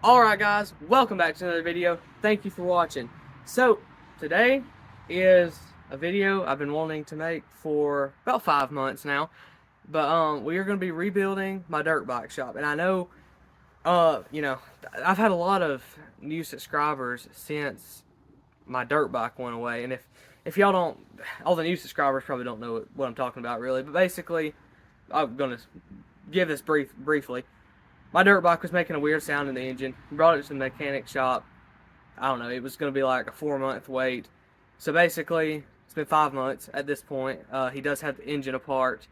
Alright guys, welcome back to another video. Thank you for watching. So, today is a video I've been wanting to make for about 5 months now. But we are going to be rebuilding my dirt bike shop. And I know, I've had a lot of new subscribers since my dirt bike went away. And if y'all don't, all the new subscribers probably don't know what I'm talking about really. But basically, I'm going to give this briefly. My dirt bike was making a weird sound in the engine. Brought it to the mechanic shop. I don't know, it was going to be like a 4-month wait. So basically, it's been 5 months at this point. He does have the engine apart,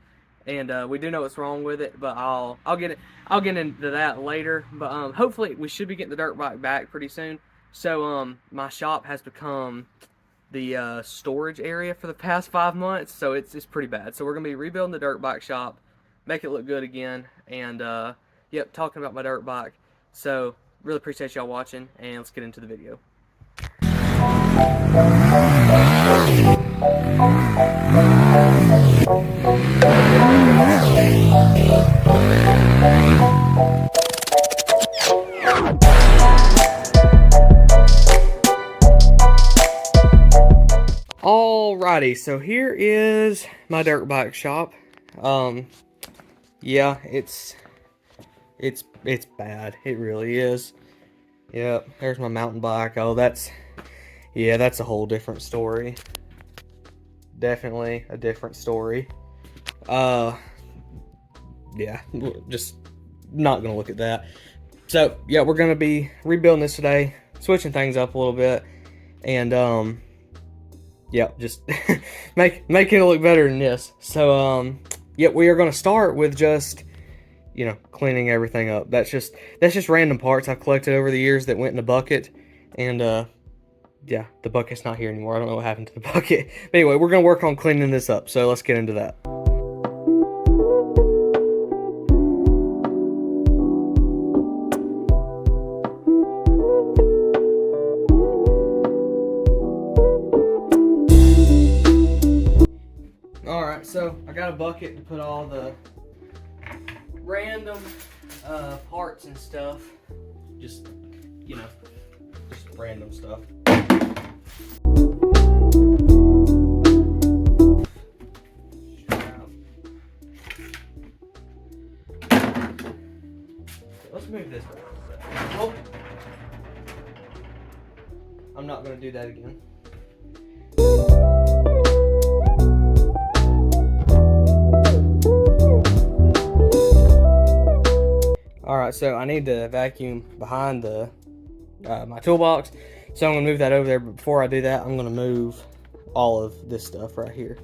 and we do know what's wrong with it. But I'll get into that later. But hopefully, we should be getting the dirt bike back pretty soon. So my shop has become the storage area for the past 5 months. So it's pretty bad. So we're going to be rebuilding the dirt bike shop, make it look good again, and yep, talking about my dirt bike. So, really appreciate y'all watching, and let's get into the video. Alrighty, so here is my dirt bike shop. Yeah, it's bad. It really is. Yep, there's my mountain bike. Oh, that's a whole different story. Definitely a different story. Yeah, just not gonna look at that. So, yeah, we're gonna be rebuilding this today, switching things up a little bit, and yeah, just making it look better than this. So, yeah, we are gonna start with just cleaning everything up. That's just random parts I've collected over the years that went in a bucket, and yeah, the bucket's not here anymore. I don't know what happened to the bucket. But anyway, we're gonna work on cleaning this up, so let's get into that. Alright, so I got a bucket to put all the random parts and stuff, just random stuff. Let's move this back. Oh, I'm not going to do that again. Alright, so I need to vacuum behind the my toolbox, so I'm going to move that over there, but before I do that, I'm going to move all of this stuff right here.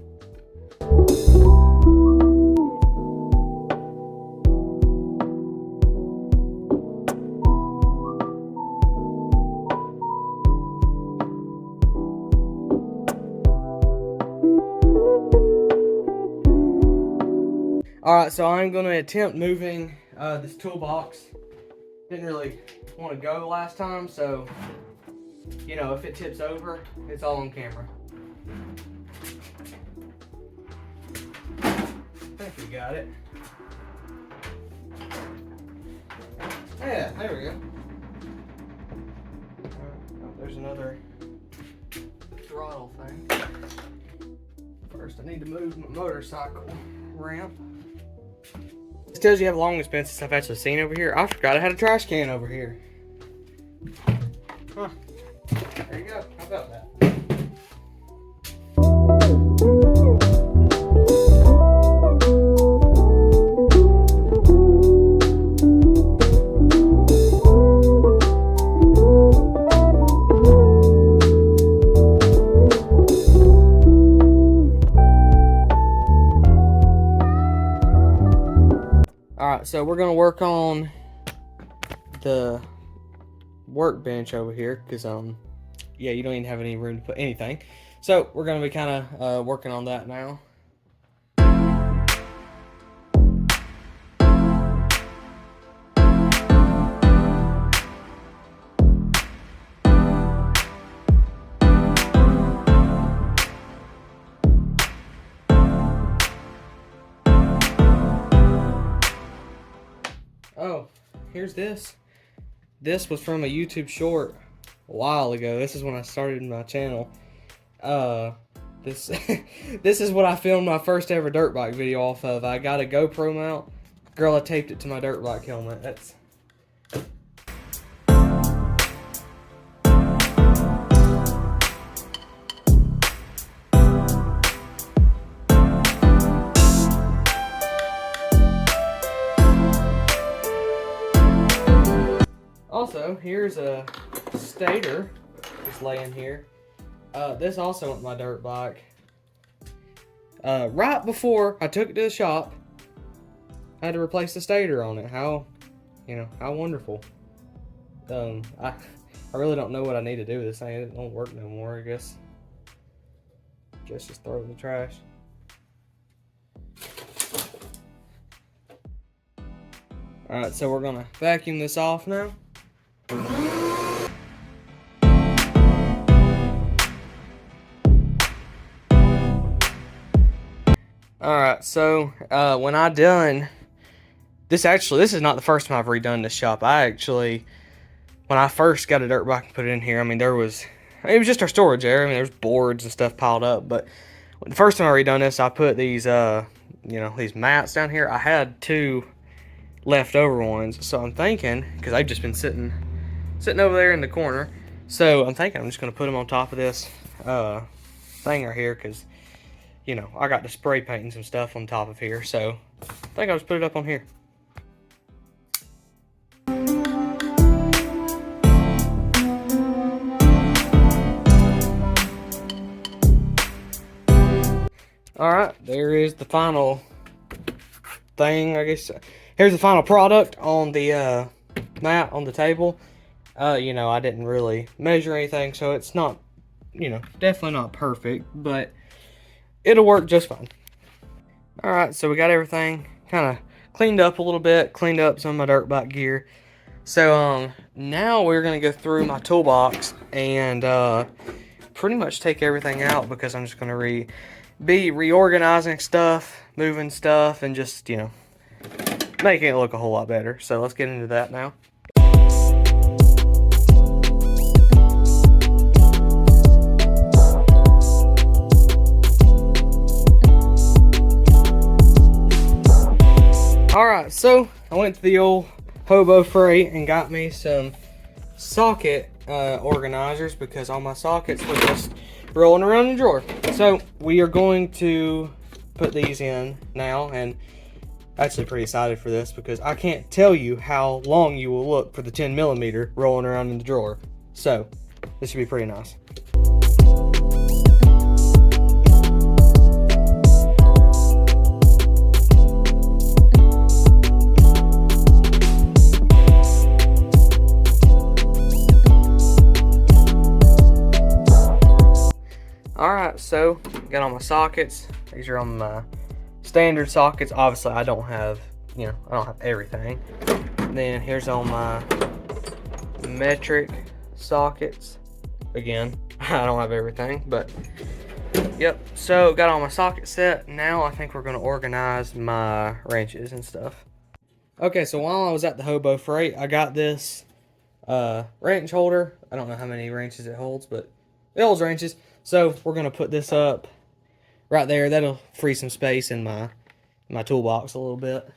Alright, so I'm going to attempt moving this toolbox. Didn't really want to go last time, so if it tips over, it's all on camera. I think we got it. Yeah, there we go. Oh, there's another throttle thing. First, I need to move my motorcycle ramp. This tells you how long it's been since I've actually seen over here. I forgot I had a trash can over here. Huh. There you go. How about that? Alright, so we're going to work on the workbench over here, because yeah, you don't even have any room to put anything. So we're going to be kind of working on that now. Oh, here's this. This was from a YouTube short a while ago. This is when I started my channel. This this is what I filmed my first ever dirt bike video off of. I got a GoPro mount. Girl, I taped it to my dirt bike helmet. That's also, here's a stator just laying here. This also went my dirt bike. Right before I took it to the shop, I had to replace the stator on it. How wonderful. I really don't know what I need to do with this thing. It don't work no more, I guess. Just throw it in the trash. Alright, so we're gonna vacuum this off now. Alright, so when I done this, this is not the first time I've redone this shop. When I first got a dirt bike and put it in here, I mean, it was just our storage area. I mean, there's boards and stuff piled up, but the first time I redone this, I put these these mats down here. I had 2 leftover ones, so I'm thinking, because I've just been sitting over there in the corner, so I'm thinking I'm just gonna put them on top of this thing right here, because I got to spray painting some stuff on top of here, so I think I'll just put it up on here. Alright, there is the final thing, I guess. Here's the final product on the mat on the table. I didn't really measure anything, so it's not, definitely not perfect, but it'll work just fine. Alright, so we got everything kind of cleaned up a little bit, cleaned up some of my dirt bike gear. So now we're going to go through my toolbox and pretty much take everything out, because I'm just going to be reorganizing stuff, moving stuff, and just, making it look a whole lot better. So let's get into that now. Alright, so I went to the old Hobo Freight and got me some socket organizers, because all my sockets were just rolling around in the drawer. So we are going to put these in now, and actually pretty excited for this, because I can't tell you how long you will look for the 10mm rolling around in the drawer. So this should be pretty nice. Alright, so got all my sockets. These are on my standard sockets. Obviously I don't have everything. Then here's all my metric sockets. Again, I don't have everything, but yep. So got all my sockets set. Now I think we're gonna organize my wrenches and stuff. Okay, so while I was at the Hobo Freight, I got this wrench holder. I don't know how many wrenches it holds, but it holds wrenches. So we're gonna put this up right there. That'll free some space in my toolbox a little bit.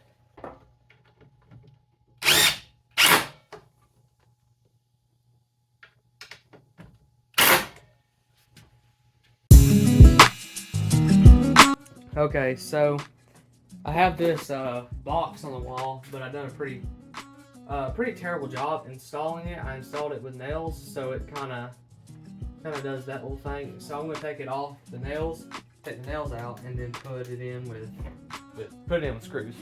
Okay, so I have this box on the wall, but I've done a pretty terrible job installing it. I installed it with nails, so it kind of does that little thing. So I'm gonna take it off the nails, take the nails out, and then put it in with screws.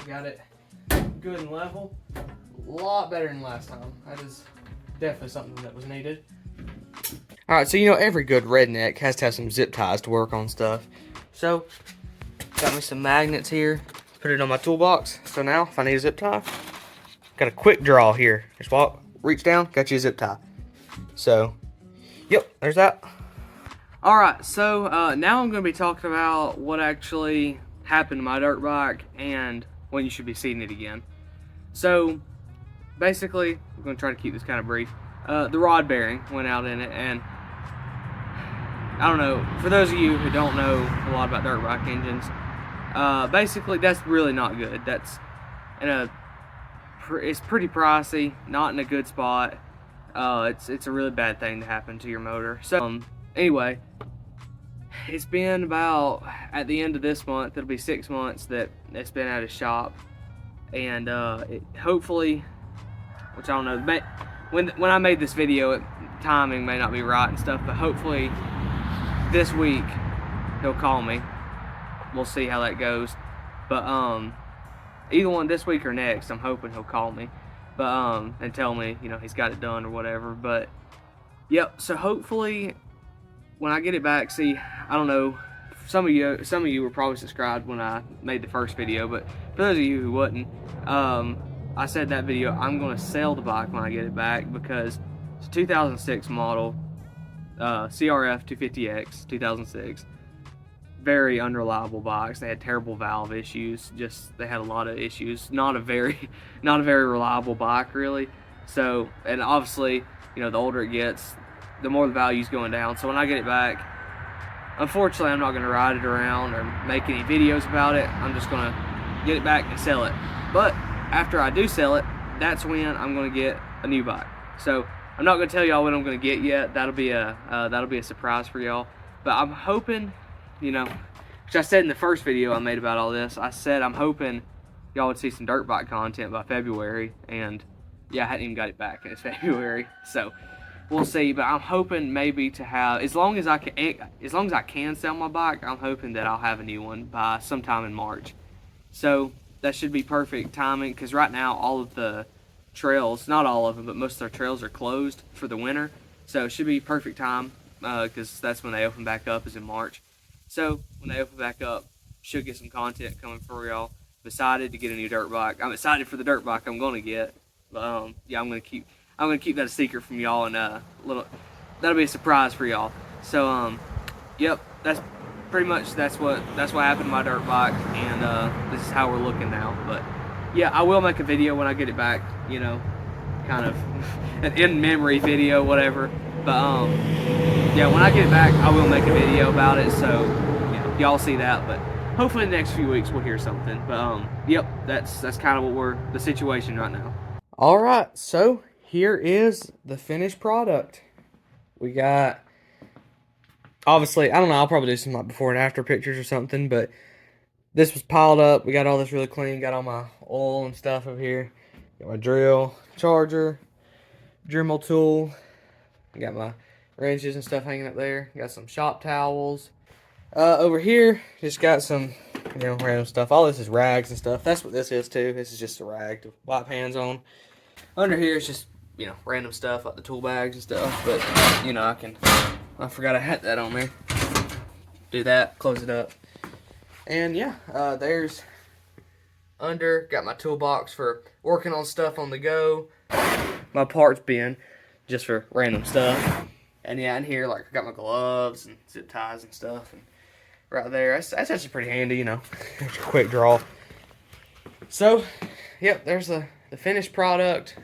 Got it good and level. A lot better than last time. That is definitely something that was needed. Alright, so you know every good redneck has to have some zip ties to work on stuff. So, got me some magnets here. Put it on my toolbox. So now, if I need a zip tie, got a quick draw here. Just walk, reach down, got you a zip tie. So, yep, there's that. Alright, so now I'm going to be talking about what actually happened to my dirt bike and when you should be seeing it again. So, basically, I'm going to try to keep this kind of brief. The rod bearing went out in it, and I don't know, for those of you who don't know a lot about dirt bike engines, basically that's really not good. That's it's pretty pricey, not in a good spot. It's a really bad thing to happen to your motor. So anyway, it's been about, at the end of this month, it'll be 6 months that it's been at a shop, and hopefully, which I don't know, when I made this video, timing may not be right and stuff, but hopefully this week he'll call me. We'll see how that goes, but either one, this week or next, I'm hoping he'll call me, but and tell me, you know, he's got it done or whatever. But yep, so hopefully when I get it back, see, I don't know, some of you were probably subscribed when I made the first video, but for those of you who wouldn't, I said that video, I'm going to sell the bike when I get it back, because it's a 2006 model, CRF 250X 2006. Very unreliable bikes. They had terrible valve issues. They had a lot of issues. Not a very reliable bike, really. So, and obviously, you know, the older it gets, the more the value's going down. So when I get it back, unfortunately, I'm not going to ride it around or make any videos about it. I'm just going to get it back and sell it. But after I do sell it, that's when I'm going to get a new bike. So I'm not going to tell y'all what I'm going to get yet. That'll be a surprise for y'all. But I'm hoping, you know, which I said in the first video I made about all this, I said I'm hoping y'all would see some dirt bike content by February, and yeah, I hadn't even got it back, and it's February, so we'll see. But I'm hoping maybe to have, as long as I can sell my bike, I'm hoping that I'll have a new one by sometime in March. So that should be perfect timing, because right now all of the trails, not all of them, but most of their trails are closed for the winter, so it should be perfect time, because that's when they open back up, is in March. So when they open back up, should get some content coming for y'all. Decided to get a new dirt bike. I'm excited for the dirt bike I'm gonna get. But yeah, I'm gonna keep that a secret from y'all, and that'll be a surprise for y'all. So yep, that's pretty much that's what happened to my dirt bike, and this is how we're looking now. But yeah, I will make a video when I get it back, you know, kind of an in memory video, whatever. But yeah, when I get it back, I will make a video about it, so you know, y'all see that. But hopefully in the next few weeks we'll hear something. But yep, that's kind of what the situation right now. All right, so here is the finished product. We got, obviously, I don't know, I'll probably do some like before and after pictures or something, but this was piled up. We got all this really clean. Got all my oil and stuff over here. Got my drill, charger, Dremel tool. Got my wrenches and stuff hanging up there. Got some shop towels. Over here, just got some, you know, random stuff. All this is rags and stuff. That's what this is too. This is just a rag to wipe hands on. Under here is just, you know, random stuff like the tool bags and stuff. But, you know, I forgot I had that on there. Do that, close it up. And yeah, there's under, got my toolbox for working on stuff on the go. My parts bin, just for random stuff. And yeah, in here, like, I got my gloves and zip ties and stuff. And right there, that's actually pretty handy, you know. It's a quick draw. So, yep, there's the finished product.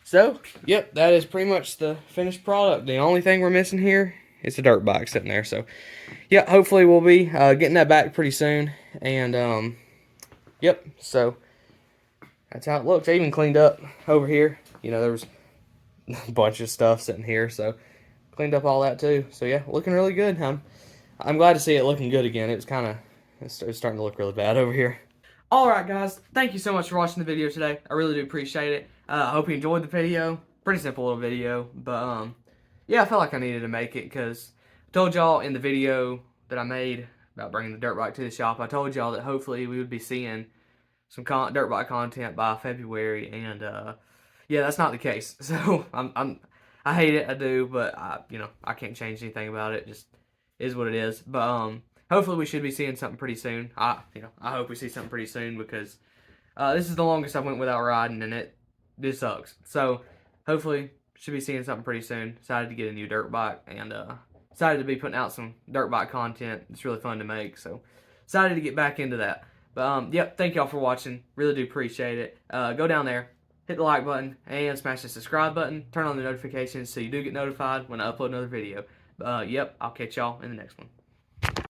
So, yep, that is pretty much the finished product. The only thing we're missing here is a dirt bike sitting there. So, yeah, hopefully we'll be getting that back pretty soon. And, yep, so that's how it looks. I even cleaned up over here. You know, there was a bunch of stuff sitting here, so cleaned up all that too. So yeah, looking really good. I'm glad to see it looking good again. It's starting to look really bad over here. Alright guys, thank you so much for watching the video today. I really do appreciate it. I hope you enjoyed the video. Pretty simple little video, but yeah, I felt like I needed to make it because I told y'all in the video that I made about bringing the dirt bike to the shop, I told y'all that hopefully we would be seeing dirt bike content by February, and yeah, that's not the case. So I hate it, I do, but I can't change anything about it. Just is what it is. But hopefully we should be seeing something pretty soon. I hope we see something pretty soon because this is the longest I went without riding, and this sucks. So hopefully should be seeing something pretty soon. Decided to get a new dirt bike, and decided to be putting out some dirt bike content. It's really fun to make, so decided to get back into that. But yep, thank y'all for watching. Really do appreciate it. Go down there, hit the like button, and smash the subscribe button. Turn on the notifications so you do get notified when I upload another video. Yep, I'll catch y'all in the next one.